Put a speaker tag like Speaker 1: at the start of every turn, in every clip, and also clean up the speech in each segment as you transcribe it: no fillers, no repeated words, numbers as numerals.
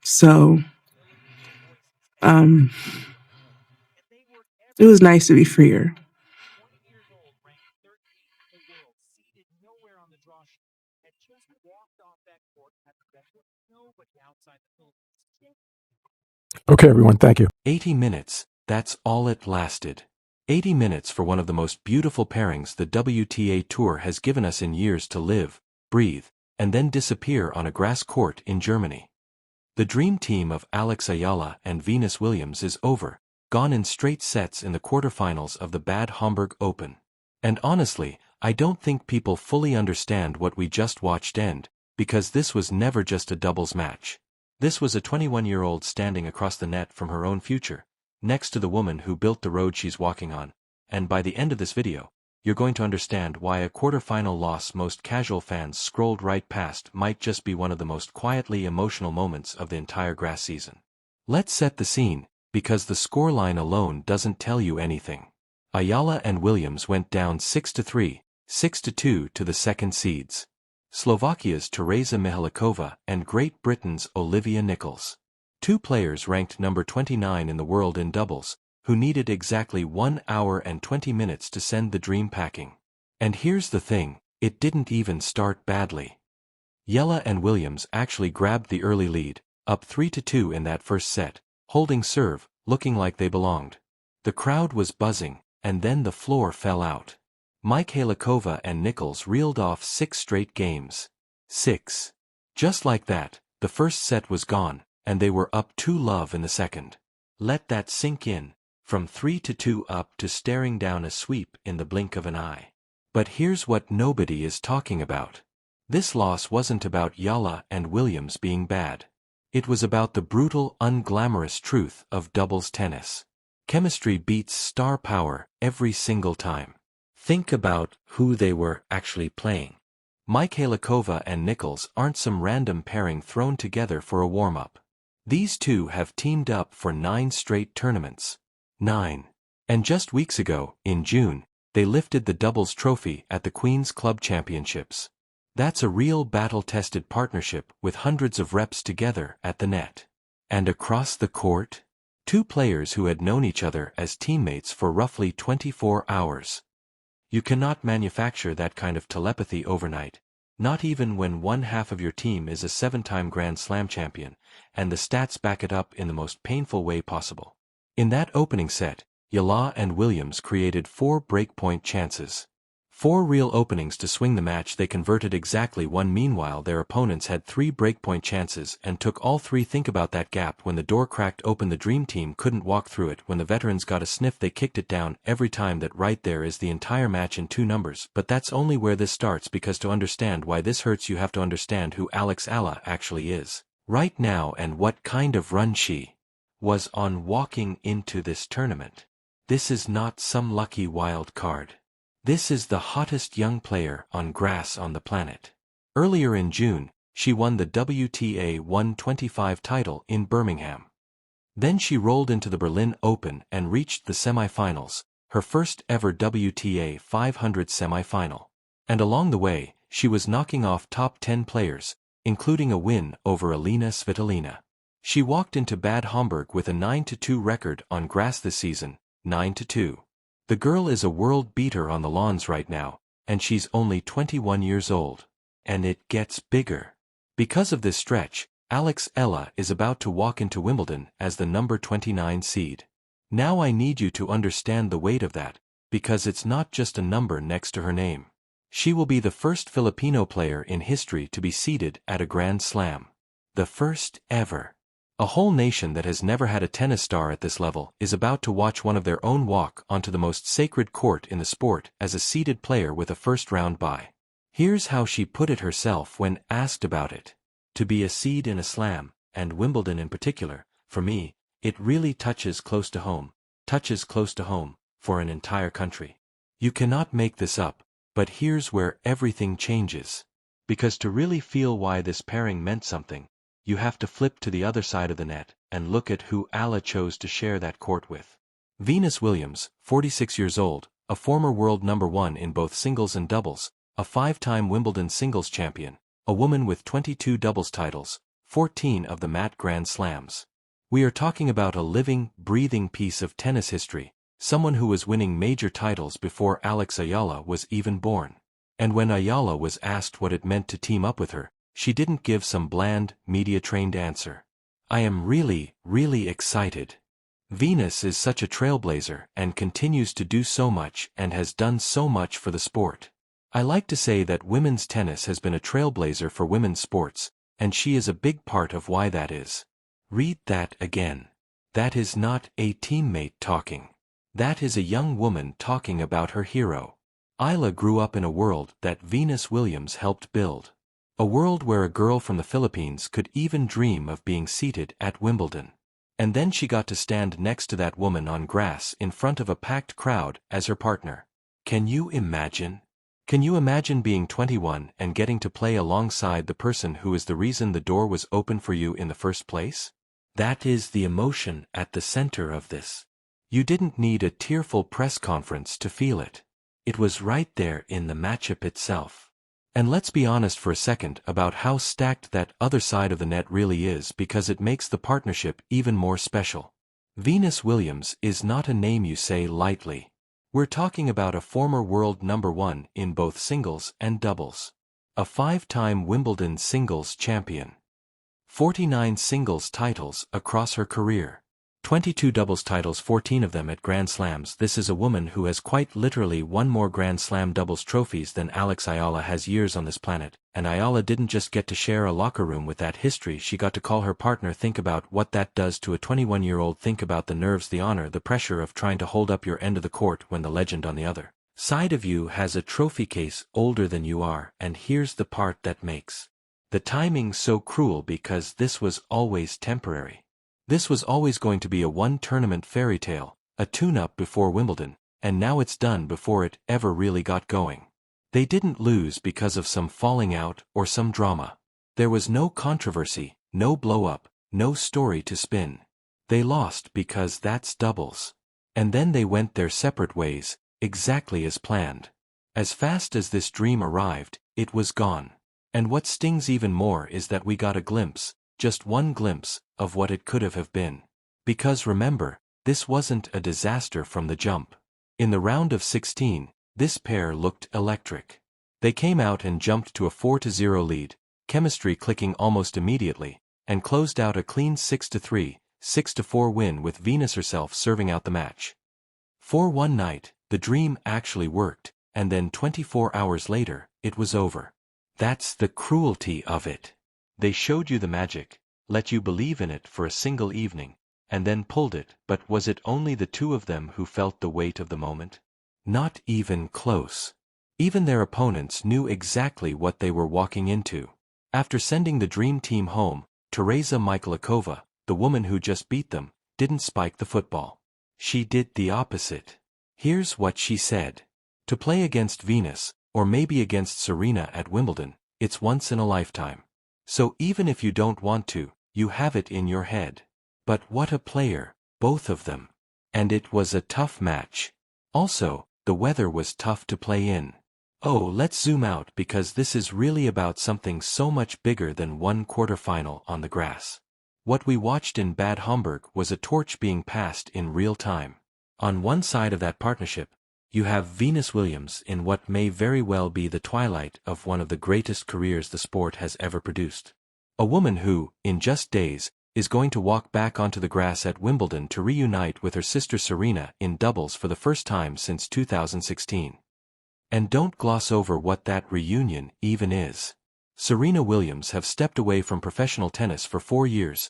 Speaker 1: So um, it was nice to be freer.
Speaker 2: Okay, everyone, thank you.
Speaker 3: 80 minutes, that's all it lasted. 80 minutes for one of the most beautiful pairings the WTA Tour has given us in years to live, breathe, and then disappear on a grass court in Germany. The dream team of Alex Eala and Venus Williams is over, gone in straight sets in the quarterfinals of the Bad Homburg Open. And honestly, I don't think people fully understand what we just watched end, because this was never just a doubles match. This was a 21-year-old standing across the net from her own future, next to the woman who built the road she's walking on, and by the end of this video, you're going to understand why a quarterfinal loss most casual fans scrolled right past might just be one of the most quietly emotional moments of the entire grass season. Let's set the scene, because the scoreline alone doesn't tell you anything. Eala and Williams went down 6-3, 6-2 to the second seeds. Slovakia's Teresa Mihalikova and Great Britain's Olivia Nichols. Two players ranked number 29 in the world in doubles, who needed exactly 1 hour and 20 minutes to send the dream packing. And here's the thing, it didn't even start badly. Eala and Williams actually grabbed the early lead, up 3-2 in that first set, holding serve, looking like they belonged. The crowd was buzzing, and then the floor fell out. Mihalikova and Nichols reeled off 6 straight games. 6. Just like that, the first set was gone, and they were up 2-love in the second. Let that sink in, from 3-2 up to staring down a sweep in the blink of an eye. But here's what nobody is talking about. This loss wasn't about Eala and Williams being bad. It was about the brutal, unglamorous truth of doubles tennis. Chemistry beats star power every single time. Think about who they were actually playing. Mihalikova and Nichols aren't some random pairing thrown together for a warm-up. These two have teamed up for 9 straight tournaments. 9. And just weeks ago, in June, they lifted the doubles trophy at the Queen's Club Championships. That's a real battle-tested partnership with hundreds of reps together at the net. And across the court? Two players who had known each other as teammates for roughly 24 hours. You cannot manufacture that kind of telepathy overnight, not even when one half of your team is a 7-time Grand Slam champion, and the stats back it up in the most painful way possible. In that opening set, Eala and Williams created 4 breakpoint chances. 4 real openings to swing the match. They converted exactly 1. Meanwhile, their opponents had 3 breakpoint chances and took all 3. Think about that gap. When the door cracked open, the dream team couldn't walk through it. When the veterans got a sniff, they kicked it down. Every time. That right there is the entire match in 2 numbers. But that's only where this starts, because to understand why this hurts, you have to understand who Alex Eala actually is right now and what kind of run she was on walking into this tournament. This is not some lucky wild card. This is the hottest young player on grass on the planet. Earlier in June, she won the WTA 125 title in Birmingham. Then she rolled into the Berlin Open and reached the semifinals, her first ever WTA 500 semifinal. And along the way, she was knocking off top 10 players, including a win over Alina Svitolina. She walked into Bad Homburg with a 9-2 record on grass this season, 9-2. The girl is a world beater on the lawns right now, and she's only 21 years old. And it gets bigger. Because of this stretch, Alex Eala is about to walk into Wimbledon as the number 29 seed. Now I need you to understand the weight of that, because it's not just a number next to her name. She will be the first Filipino player in history to be seeded at a Grand Slam. The first ever. A whole nation that has never had a tennis star at this level is about to watch one of their own walk onto the most sacred court in the sport as a seeded player with a first-round bye. Here's how she put it herself when asked about it. To be a seed in a slam, and Wimbledon in particular, for me, it really touches close to home, for an entire country. You cannot make this up, but here's where everything changes. Because to really feel why this pairing meant something, you have to flip to the other side of the net and look at who Eala chose to share that court with. Venus Williams, 46 years old, a former world number 1 in both singles and doubles, a 5-time Wimbledon singles champion, a woman with 22 doubles titles, 14 of the mat Grand Slams. We are talking about a living, breathing piece of tennis history, someone who was winning major titles before Alex Eala was even born. And when Eala was asked what it meant to team up with her, she didn't give some bland, media-trained answer. I am really, really excited. Venus is such a trailblazer and continues to do so much and has done so much for the sport. I like to say that women's tennis has been a trailblazer for women's sports, and she is a big part of why that is. Read that again. That is not a teammate talking. That is a young woman talking about her hero. Eala grew up in a world that Venus Williams helped build. A world where a girl from the Philippines could even dream of being seated at Wimbledon. And then she got to stand next to that woman on grass in front of a packed crowd as her partner. Can you imagine? Can you imagine being 21 and getting to play alongside the person who is the reason the door was open for you in the first place? That is the emotion at the center of this. You didn't need a tearful press conference to feel it. It was right there in the matchup itself. And let's be honest for a second about how stacked that other side of the net really is, because it makes the partnership even more special. Venus Williams is not a name you say lightly. We're talking about a former world number 1 in both singles and doubles. A 5-time Wimbledon singles champion. 49 singles titles across her career. 22 doubles titles, 14 of them at Grand Slams. This is a woman who has quite literally won more Grand Slam doubles trophies than Alex Eala has years on this planet, and Eala didn't just get to share a locker room with that history, she got to call her partner. Think about what that does to a 21-year-old. Think about the nerves, the honor, the pressure of trying to hold up your end of the court when the legend on the other side of you has a trophy case older than you are. And here's the part that makes the timing so cruel, because this was always temporary. This was always going to be a one-tournament fairy tale, a tune-up before Wimbledon, and now it's done before it ever really got going. They didn't lose because of some falling out or some drama. There was no controversy, no blow-up, no story to spin. They lost because that's doubles. And then they went their separate ways, exactly as planned. As fast as this dream arrived, it was gone. And what stings even more is that we got a glimpse, just one glimpse, of what it could have been. Because remember, this wasn't a disaster from the jump. In the round of 16, this pair looked electric. They came out and jumped to a 4-0 lead, chemistry clicking almost immediately, and closed out a clean 6-3, 6-4 win with Venus herself serving out the match. For one night, the dream actually worked, and then 24 hours later, it was over. That's the cruelty of it. They showed you the magic, let you believe in it for a single evening, and then pulled it. But was it only the two of them who felt the weight of the moment? Not even close. Even their opponents knew exactly what they were walking into. After sending the dream team home, Teresa Michalikova, the woman who just beat them, didn't spike the football. She did the opposite. Here's what she said. To play against Venus, or maybe against Serena at Wimbledon, it's once in a lifetime. So even if you don't want to, you have it in your head. But what a player, both of them. And it was a tough match. Also, the weather was tough to play in. Oh, let's zoom out, because this is really about something so much bigger than one quarterfinal on the grass. What we watched in Bad Homburg was a torch being passed in real time. On one side of that partnership, you have Venus Williams in what may very well be the twilight of one of the greatest careers the sport has ever produced. A woman who, in just days, is going to walk back onto the grass at Wimbledon to reunite with her sister Serena in doubles for the first time since 2016. And don't gloss over what that reunion even is. Serena Williams have stepped away from professional tennis for 4 years,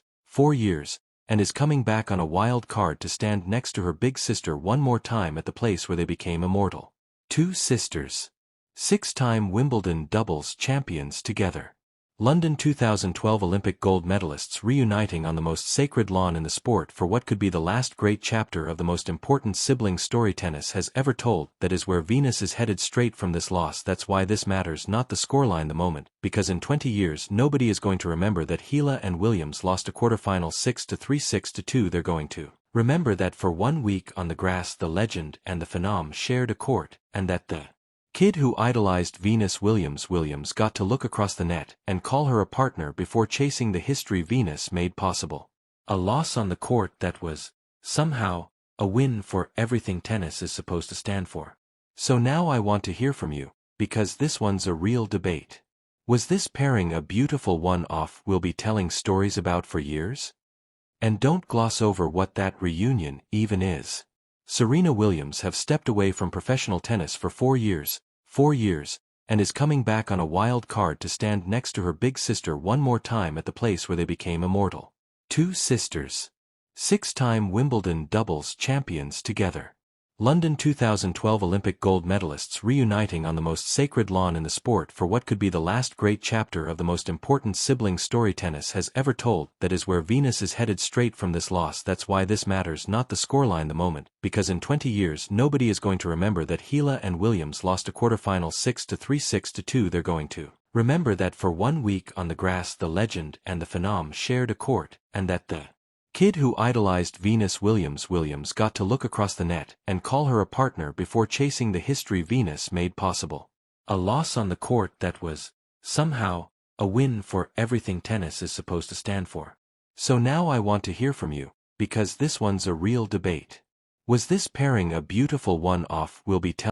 Speaker 3: and is coming back on a wild card to stand next to her big sister one more time at the place where they became immortal. Two sisters. 6-time Wimbledon doubles champions together. London 2012 Olympic gold medalists reuniting on the most sacred lawn in the sport for what could be the last great chapter of the most important sibling story tennis has ever told. That is where Venus is headed straight from this loss. That's why this matters, not the scoreline, the moment, because in 20 years nobody is going to remember that Eala and Williams lost a quarterfinal 6-3, 6-2. They're going to remember that for 1 week on the grass the legend and the phenom shared a court, and that the Kid who idolized Venus Williams got to look across the net and call her a partner before chasing the history Venus made possible. A loss on the court that was, somehow, a win for everything tennis is supposed to stand for. So now I want to hear from you, because this one's a real debate. Was this pairing a beautiful one-off we'll be telling stories about for years? And don't gloss over what that reunion even is. Serena Williams have stepped away from professional tennis for 4 years, and is coming back on a wild card to stand next to her big sister one more time at the place where they became immortal. Two sisters. 6-time Wimbledon doubles champions together. London 2012 Olympic gold medalists reuniting on the most sacred lawn in the sport for what could be the last great chapter of the most important sibling story tennis has ever told. That is where Venus is headed straight from this loss. That's why this matters, not the scoreline, the moment, because in 20 years nobody is going to remember that Eala and Williams lost a quarterfinal 6-3, 6-2. They're going to remember that for 1 week on the grass the legend and the phenom shared a court, and that the kid who idolized Venus Williams got to look across the net and call her a partner before chasing the history Venus made possible. A loss on the court that was, somehow, a win for everything tennis is supposed to stand for. So now I want to hear from you, because this one's a real debate. Was this pairing a beautiful one-off we'll be telling